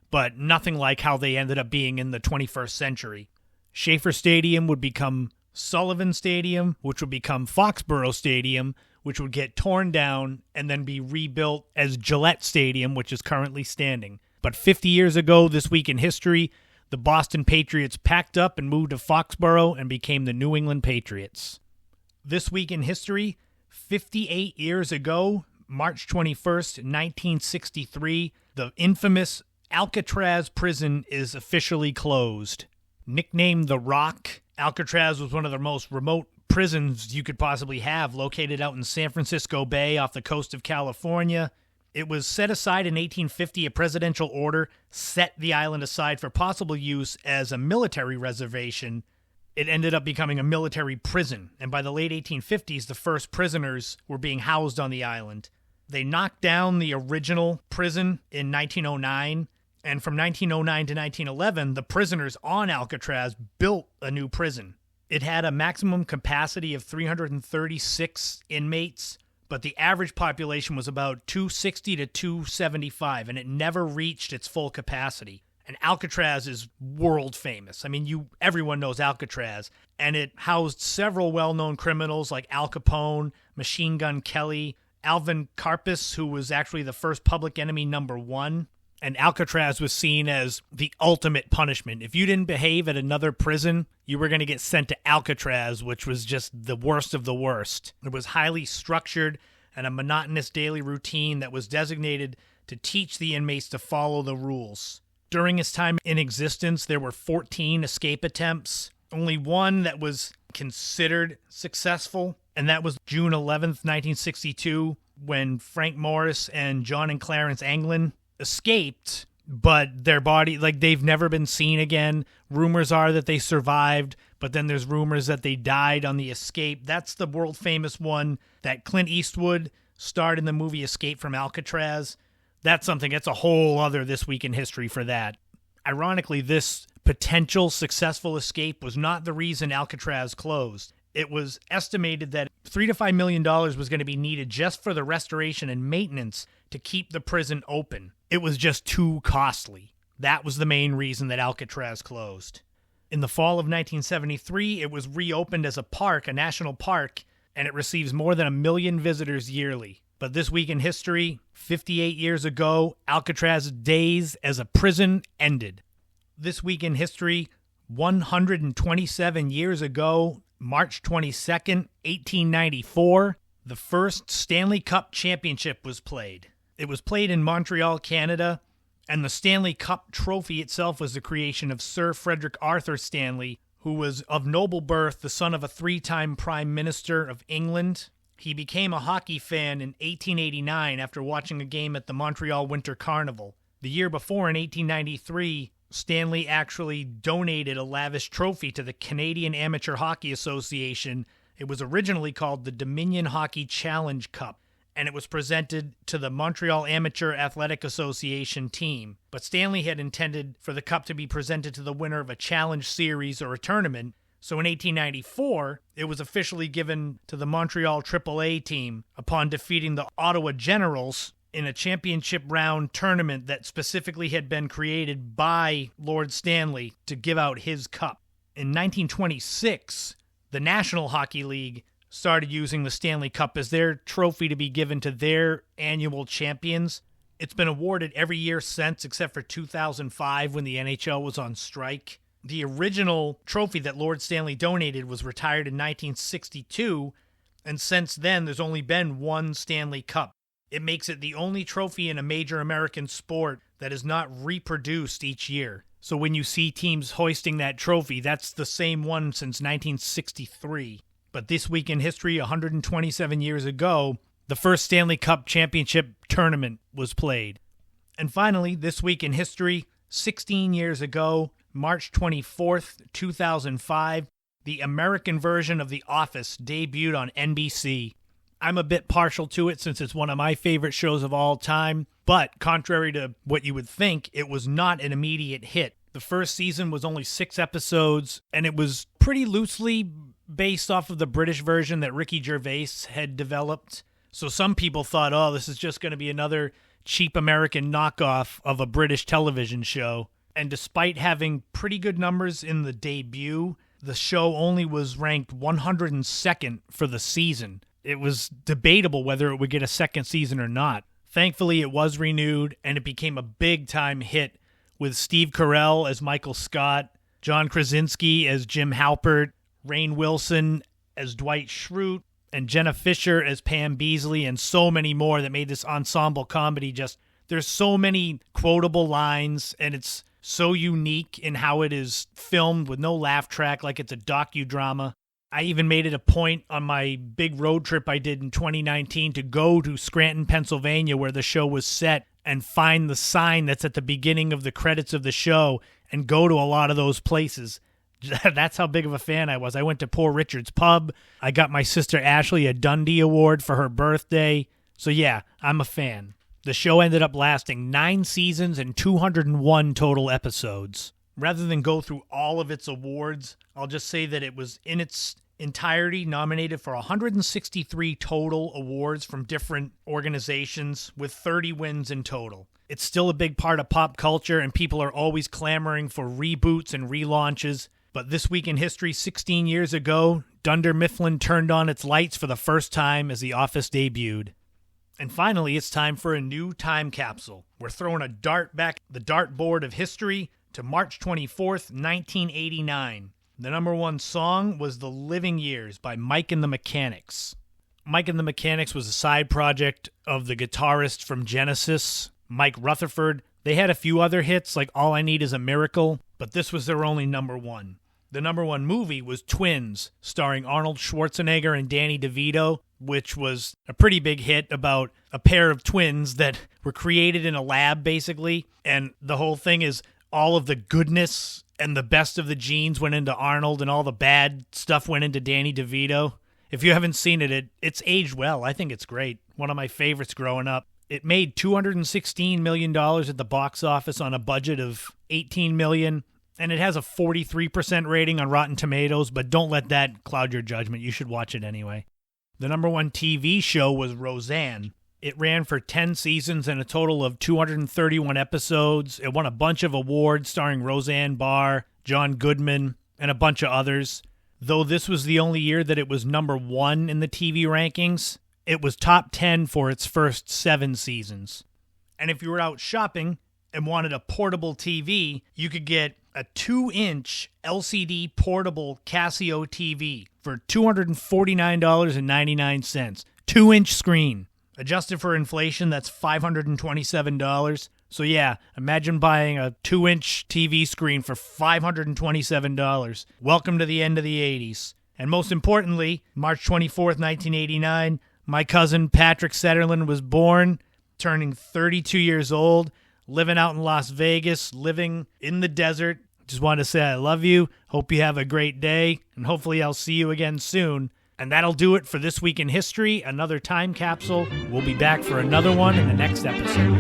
but nothing like how they ended up being in the 21st century. Schaefer Stadium would become Sullivan Stadium, which would become Foxborough Stadium, which would get torn down and then be rebuilt as Gillette Stadium, which is currently standing. But 50 years ago, this week in history, the Boston Patriots packed up and moved to Foxborough and became the New England Patriots. This week in history, 58 years ago, March 21st, 1963, the infamous Alcatraz prison is officially closed. Nicknamed The Rock, Alcatraz was one of the most remote prisons you could possibly have, located out in San Francisco Bay off the coast of California. It was set aside in 1850. A presidential order set the island aside for possible use as a military reservation. It ended up becoming a military prison, and by the late 1850s, the first prisoners were being housed on the island. They knocked down the original prison in 1909, And from 1909 to 1911, the prisoners on Alcatraz built a new prison. It had a maximum capacity of 336 inmates, but the average population was about 260 to 275, and it never reached its full capacity. And Alcatraz is world famous. I mean, everyone knows Alcatraz, and it housed several well-known criminals like Al Capone, Machine Gun Kelly, Alvin Karpis, who was actually the first Public Enemy #1. And Alcatraz was seen as the ultimate punishment. If you didn't behave at another prison, you were going to get sent to Alcatraz, which was just the worst of the worst. It was highly structured and a monotonous daily routine that was designated to teach the inmates to follow the rules. During its time in existence, there were 14 escape attempts, only one that was considered successful, and that was June 11th, 1962, when Frank Morris and John and Clarence Anglin escaped, but their body, they've never been seen again. Rumors are that they survived, but then there's rumors that they died on the escape. That's the world famous one that Clint Eastwood starred in the movie Escape from Alcatraz. That's a whole other This Week in History for that. Ironically, this potential successful escape was not the reason Alcatraz closed. It was estimated that $3 to $5 million was going to be needed just for the restoration and maintenance to keep the prison open. It was just too costly. That was the main reason that Alcatraz closed. In the fall of 1973, it was reopened as a park, a national park, and it receives more than 1 million visitors yearly. But this week in history, 58 years ago, Alcatraz's days as a prison ended. This week in history, 127 years ago, March 22nd, 1894, the first Stanley Cup Championship was played. It was played in Montreal, Canada, and the Stanley Cup trophy itself was the creation of Sir Frederick Arthur Stanley, who was of noble birth, the son of a 3-time Prime Minister of England. He became a hockey fan in 1889 after watching a game at the Montreal Winter Carnival. The year before, in 1893, Stanley actually donated a lavish trophy to the Canadian Amateur Hockey Association. It was originally called the Dominion Hockey Challenge Cup, and it was presented to the Montreal Amateur Athletic Association team. But Stanley had intended for the cup to be presented to the winner of a challenge series or a tournament. So in 1894, it was officially given to the Montreal AAA team upon defeating the Ottawa Generals in a championship round tournament that specifically had been created by Lord Stanley to give out his cup. In 1926, the National Hockey League started using the Stanley Cup as their trophy to be given to their annual champions. It's been awarded every year since, except for 2005 when the NHL was on strike. The original trophy that Lord Stanley donated was retired in 1962, and since then there's only been one Stanley Cup. It makes it the only trophy in a major American sport that is not reproduced each year. So when you see teams hoisting that trophy, that's the same one since 1963. But this week in history, 127 years ago, the first Stanley Cup Championship tournament was played. And finally, this week in history, 16 years ago, March 24th, 2005, the American version of The Office debuted on NBC. I'm a bit partial to it since it's one of my favorite shows of all time, but contrary to what you would think, it was not an immediate hit. The first season was only 6 episodes, and it was pretty loosely based off of the British version that Ricky Gervais had developed. So some people thought, oh, this is just going to be another cheap American knockoff of a British television show. And despite having pretty good numbers in the debut, the show only was ranked 102nd for the season. It was debatable whether it would get a second season or not. Thankfully, it was renewed, and it became a big-time hit with Steve Carell as Michael Scott, John Krasinski as Jim Halpert, Rainn Wilson as Dwight Schrute, and Jenna Fischer as Pam Beesly, and so many more that made this ensemble comedy just... There's so many quotable lines, and it's so unique in how it is filmed with no laugh track like it's a docudrama. I even made it a point on my big road trip I did in 2019 to go to Scranton, Pennsylvania, where the show was set, and find the sign that's at the beginning of the credits of the show and go to a lot of those places. That's how big of a fan I was. I went to Poor Richard's Pub. I got my sister Ashley a Dundie Award for her birthday. So yeah, I'm a fan. The show ended up lasting 9 seasons and 201 total episodes. Rather than go through all of its awards, I'll just say that it was in its entirety nominated for 163 total awards from different organizations with 30 wins in total. It's still a big part of pop culture, and people are always clamoring for reboots and relaunches. But this week in history, 16 years ago, Dunder Mifflin turned on its lights for the first time as The Office debuted. And finally, it's time for a new time capsule. We're throwing a dart back the dartboard of history to March 24th, 1989. The number one song was The Living Years by Mike and the Mechanics. Mike and the Mechanics was a side project of the guitarist from Genesis, Mike Rutherford. They had a few other hits like All I Need Is a Miracle, but this was their only number one. The number one movie was Twins, starring Arnold Schwarzenegger and Danny DeVito, which was a pretty big hit about a pair of twins that were created in a lab, basically. And the whole thing is all of the goodness and the best of the genes went into Arnold and all the bad stuff went into Danny DeVito. If you haven't seen it, it's aged well. I think it's great. One of my favorites growing up. It made $216 million at the box office on a budget of $18 million. And it has a 43% rating on Rotten Tomatoes, but don't let that cloud your judgment. You should watch it anyway. The number one TV show was Roseanne. It ran for 10 seasons and a total of 231 episodes. It won a bunch of awards starring Roseanne Barr, John Goodman, and a bunch of others. Though this was the only year that it was number one in the TV rankings, it was top 10 for its first 7 seasons. And if you were out shopping and wanted a portable TV, you could get a 2-inch LCD portable Casio TV for $249.99. 2-inch screen. Adjusted for inflation, that's $527. So yeah, imagine buying a 2-inch TV screen for $527. Welcome to the end of the 80s. And most importantly, March 24th, 1989, my cousin Patrick Setterlund was born, turning 32 years old, living out in Las Vegas, living in the desert. Just wanted to say I love you. Hope you have a great day, and hopefully I'll see you again soon. And that'll do it for This Week in History, another time capsule. We'll be back for another one in the next episode.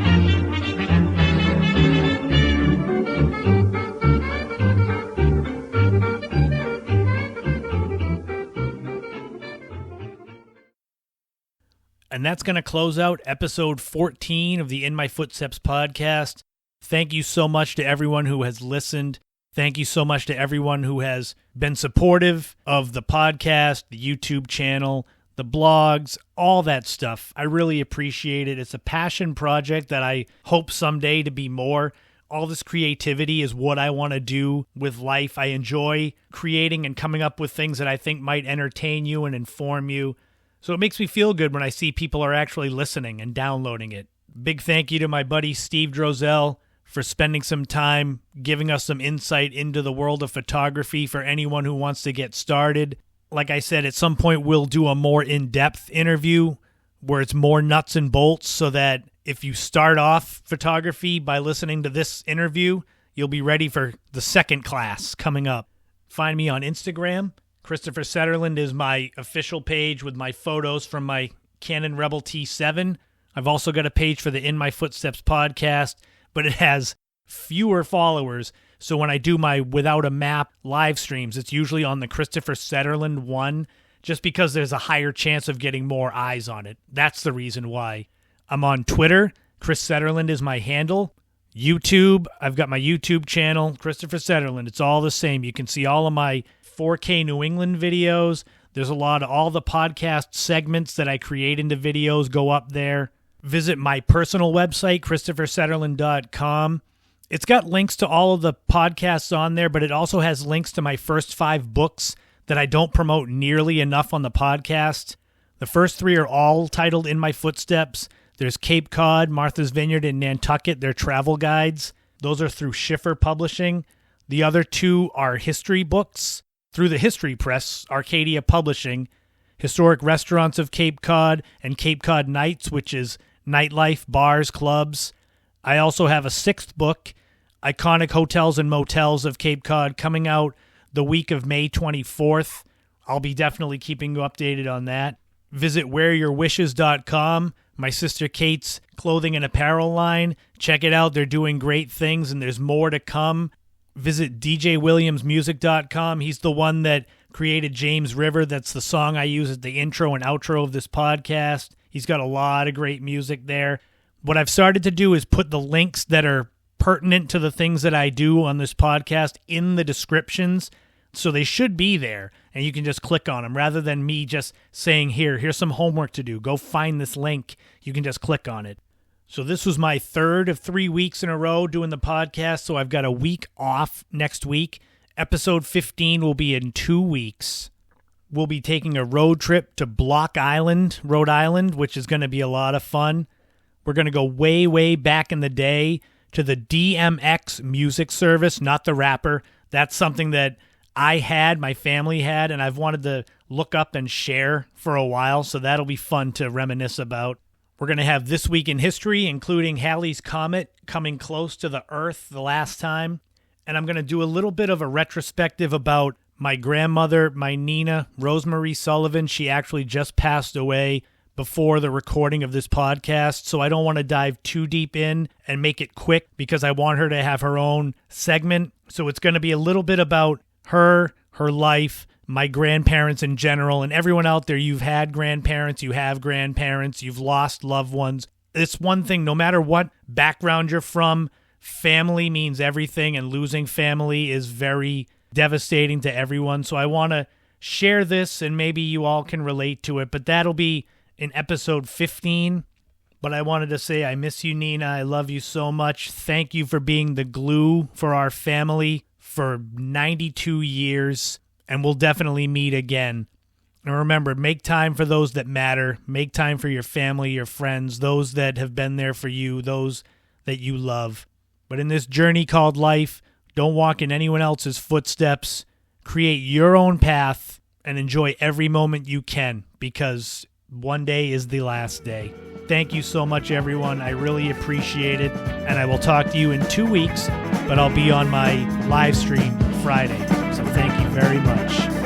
And that's going to close out episode 14 of the In My Footsteps podcast. Thank you so much to everyone who has listened. Thank you so much to everyone who has been supportive of the podcast, the YouTube channel, the blogs, all that stuff. I really appreciate it. It's a passion project that I hope someday to be more. All this creativity is what I want to do with life. I enjoy creating and coming up with things that I think might entertain you and inform you. So it makes me feel good when I see people are actually listening and downloading it. Big thank you to my buddy Steve Drozell for spending some time giving us some insight into the world of photography for anyone who wants to get started. Like I said, at some point we'll do a more in-depth interview where it's more nuts and bolts so that if you start off photography by listening to this interview, you'll be ready for the second class coming up. Find me on Instagram. Christopher Setterlund is my official page with my photos from my Canon Rebel T7. I've also got a page for the In My Footsteps podcast, but it has fewer followers. So when I do my Without a Map live streams, it's usually on the Christopher Setterlund one, just because there's a higher chance of getting more eyes on it. That's the reason why. I'm on Twitter. Chris Setterlund is my handle. YouTube, I've got my YouTube channel, Christopher Setterlund. It's all the same. You can see all of my 4K New England videos. There's a lot of all the podcast segments that I create into videos go up there. Visit my personal website, ChristopherSetterlund.com. It's got links to all of the podcasts on there, but it also has links to my first 5 books that I don't promote nearly enough on the podcast. The first 3 are all titled In My Footsteps. There's Cape Cod, Martha's Vineyard, and Nantucket. They're travel guides. Those are through Schiffer Publishing. The other 2 are history books through the History Press, Arcadia Publishing. Historic Restaurants of Cape Cod and Cape Cod Nights, which is nightlife, bars, clubs. I also have a 6th book, Iconic Hotels and Motels of Cape Cod, coming out the week of May 24th. I'll be definitely keeping you updated on that. Visit whereyourwishes.com. my sister Kate's clothing and apparel line. Check it out. They're doing great things, and there's more to come. Visit djwilliamsmusic.com. He's the one that created James River. That's the song I use as the intro and outro of this podcast. He's got a lot of great music there. What I've started to do is put the links that are pertinent to the things that I do on this podcast in the descriptions. So they should be there, and you can just click on them rather than me just saying, here's some homework to do. Go find this link. You can just click on it. So this was my third of 3 weeks in a row doing the podcast, so I've got a week off next week. Episode 15 will be in 2 weeks. We'll be taking a road trip to Block Island, Rhode Island, which is going to be a lot of fun. We're going to go way, way back in the day to the DMX music service, not the rapper. That's something that my family had, and I've wanted to look up and share for a while, so that'll be fun to reminisce about. We're going to have This Week in History, including Halley's Comet coming close to the Earth the last time, and I'm going to do a little bit of a retrospective about my grandmother, my Nina, Rosemary Sullivan. She actually just passed away before the recording of this podcast, so I don't want to dive too deep in and make it quick because I want her to have her own segment. So it's going to be a little bit about her life, my grandparents in general, and everyone out there. You've had grandparents, you have grandparents, you've lost loved ones. It's one thing, no matter what background you're from, family means everything, and losing family is very devastating to everyone. So I want to share this, and maybe you all can relate to it, but that'll be in episode 15. But I wanted to say I miss you, Nina. I love you so much. Thank you for being the glue for our family for 92 years, and we'll definitely meet again. And remember, make time for those that matter. Make time for your family, your friends, those that have been there for you, those that you love. But in this journey called life, don't walk in anyone else's footsteps. Create your own path and enjoy every moment you can, because one day is the last day. Thank you so much, everyone. I really appreciate it. And I will talk to you in 2 weeks, but I'll be on my live stream Friday. So thank you very much.